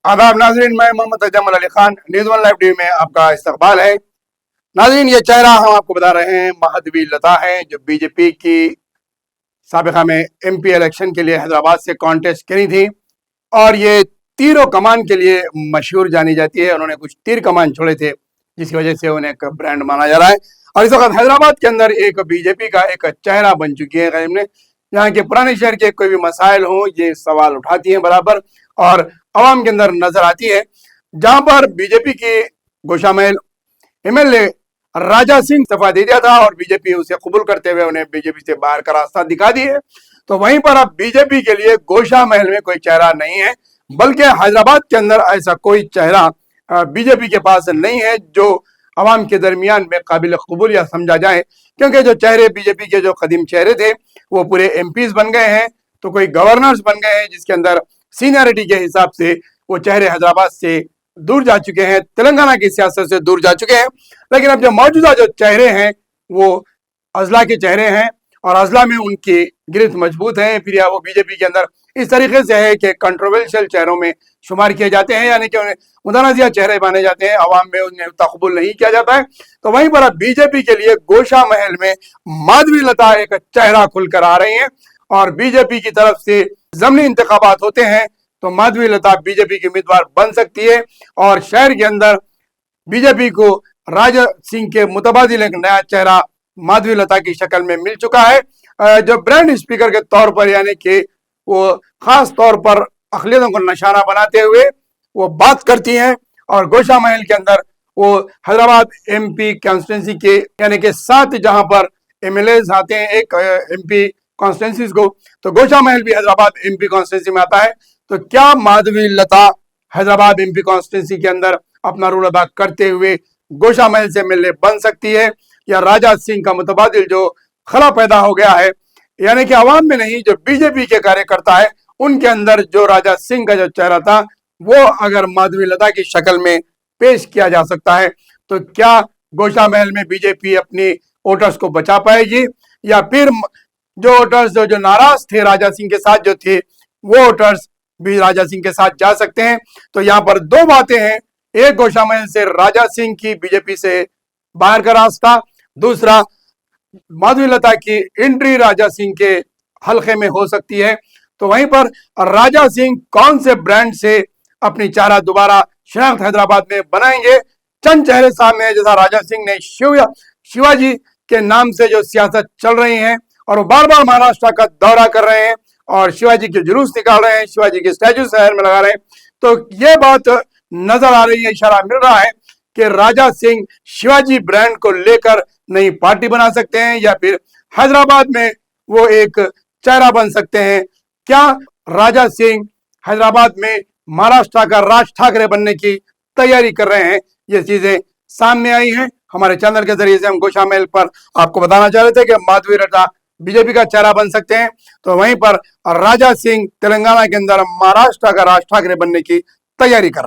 आदाब नाजरीन, मैं Mohammad Ajmal Ali Khan, News One Live TV में आपका इस्तकबाल है। नाजरीन, ये चेहरा हम आपको बता रहे हैं माधवी लता है, जो बीजेपी की साबिका में एमपी इलेक्शन के लिए हैदराबाद से कॉन्टेस्ट करी थी और ये तीरों कमान के लिए मशहूर जानी जाती है। उन्होंने कुछ तीर कमान छोड़े थे जिसकी वजह से उन्हें एक ब्रांड माना जा रहा है और इस वक्त हैदराबाद के अंदर एक बीजेपी का एक चेहरा बन चुकी है। ने यहाँ के पुराने शहर के कोई भी मसाइल हो, ये सवाल उठाती हैं बराबर और आवाम के अंदर नजर आती है। जहां पर बीजेपी की गोशामहल एमएलए राजा सिंह इस्तीफा दे दिया था और बीजेपी उसे कबूल करते हुए उन्हें बीजेपी से बाहर का रास्ता दिखा दी है, तो वहीं पर अब बीजेपी के लिए गोशामहल में कोई चेहरा नहीं है, बल्कि हैदराबाद के अंदर ऐसा कोई चेहरा बीजेपी के पास नहीं है जो अवाम के दरमियान में काबिल कबूल या समझा जाए। क्योंकि जो चेहरे बीजेपी के जो कदीम चेहरे थे वो पूरे एमपीज बन गए हैं, तो कोई गवर्नर्स बन गए हैं जिसके अंदर सीनियरिटी के हिसाब से वो चेहरे हैदराबाद से दूर जा चुके हैं, तेलंगाना की सियासत से दूर जा चुके हैं। लेकिन अब जो मौजूदा जो चेहरे हैं वो अजला के चेहरे हैं और अजला में उनकी गिरफ्त मजबूत है। फिर वो बीजेपी के अंदर इस तरीके से है कि कंट्रोवर्शियल चेहरों में शुमार किए जाते हैं, यानी कि उन्हें मुतनाज़िया चेहरे माने जाते हैं, अवाम में उन्हें तकबूल नहीं किया जाता है। तो वहीं पर अब बीजेपी के लिए गोशामहल में माधवी लता एक चेहरा खुलकर आ रही है और बीजेपी की तरफ से ज़मीनी इंतखाबात होते हैं तो माधवी लता बीजेपी की उम्मीदवार बन सकती है और शहर के अंदर बीजेपी को राजा सिंह के मुतबादिल एक नया चेहरा माधवी लता की शक्ल में मिल चुका है, जो ब्रांड स्पीकर के तौर पर, यानी कि वो खास तौर पर अक़लियतों को निशाना बनाते हुए वो बात करती हैं और गोशामहल के अंदर वो हैदराबाद एमपी कॉन्स्टिट्यूंसी के यानी कि 7 जहां पर एमएलए आते हैं एक एमपी कॉन्स्टिट्यूंसीज को, तो गोशामहल भी हैदराबाद एमपी कॉन्स्टिट्यूंसी में आता है। तो क्या माधवी लता हैदराबाद एमपी कॉन्स्टिट्यूंसी के अंदर अपना रोल अदा करते हुए गोशामहल से एमएलए बन सकती है, या राजा सिंह का मुतबादिल जो खला पैदा हो गया है, यानी कि आवाम में नहीं, जो बीजेपी के कार्यकर्ता है उनके अंदर जो राजा सिंह का जो चेहरा था वो अगर माधवी लता की शक्ल में पेश किया जा सकता है, तो क्या गोशामहल में बीजेपी अपनी वोटर्स को बचा पाएगी, या फिर जो वोटर्स जो नाराज थे राजा सिंह के साथ जो थे वो वोटर्स भी राजा सिंह के साथ जा सकते हैं। तो यहाँ पर दो बातें हैं, एक गोशामहल से राजा सिंह की बीजेपी से बाहर का रास्ता, दूसरा माधवी लता की एंट्री राजा सिंह के हल्के में हो सकती है। तो वहीं पर राजा सिंह कौन से ब्रांड से अपनी चारा दोबारा शनाख्त हैदराबाद में बनाएंगे, चंद चेहरे सामने है, जैसा राजा सिंह ने शिवाजी के नाम से जो सियासत चल रही है और वो बार बार महाराष्ट्र का दौरा कर रहे हैं और शिवाजी के जुलूस निकाल रहे हैं, शिवाजी के स्टैचू शहर में लगा रहे हैं। तो ये बात नजर आ रही है, इशारा मिल रहा है कि राजा सिंह शिवाजी ब्रांड को लेकर नई पार्टी बना सकते हैं या फिर हैदराबाद में वो एक चेहरा बन सकते हैं। क्या राजा सिंह हैदराबाद में महाराष्ट्र का राज ठाकरे बनने की तैयारी कर रहे हैं? ये चीजें सामने आई हैं। हमारे चैनल के जरिए से हम गोशामहल पर आपको बताना चाह रहे थे कि माधवी लता बीजेपी का चेहरा बन सकते हैं, तो वहीं पर राजा सिंह तेलंगाना के अंदर महाराष्ट्र का राज ठाकरे बनने की तैयारी कर रहे हैं।